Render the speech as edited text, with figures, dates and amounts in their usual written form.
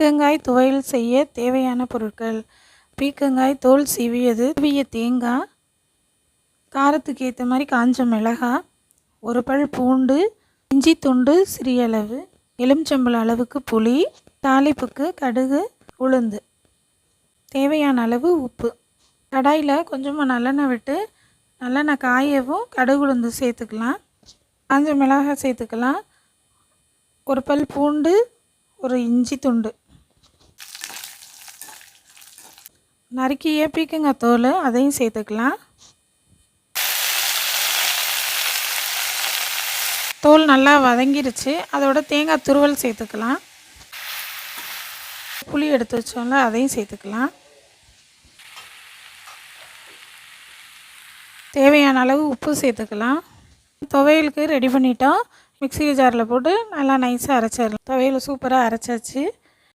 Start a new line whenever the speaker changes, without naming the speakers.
பீர்க்கங்காய் துவையல் செய்ய தேவையான பொருட்கள்: பீர்க்கங்காய் தோல் சீவியது, துருவிய தேங்காய், காரத்துக்கு ஏற்ற மாதிரி காஞ்ச மிளகாய், ஒரு பல் பூண்டு, இஞ்சி துண்டு சிறியளவு, எலுமிச்சம்பழம் அளவுக்கு புளி, தாளிப்புக்கு கடுகு, உளுந்து, தேவையான அளவு உப்பு. கடாயில் கொஞ்சமாக நல்லெண்ணெய் விட்டு நல்லெண்ணெய் காயவும் கடுகு உளுந்து சேர்த்துக்கலாம். காஞ்ச மிளகாய் சேர்த்துக்கலாம். ஒரு பல் பூண்டு, ஒரு இஞ்சி துண்டு, நறுக்கிய பீர்க்கங்காய் தோல் அதையும் சேர்த்துக்கலாம். தோல் நல்லா வதங்கிருச்சு. அதோட தேங்காய் துருவல் சேர்த்துக்கலாம். புளி எடுத்து வச்சோம்ல அதையும் சேர்த்துக்கலாம். தேவையான அளவு உப்பு சேர்த்துக்கலாம். துவையலுக்கு ரெடி பண்ணிட்டோம். மிக்ஸி ஜாரில் போட்டு நல்லா நைஸாக அரைச்சிடலாம். துவையல் சூப்பராக அரைச்சாச்சு.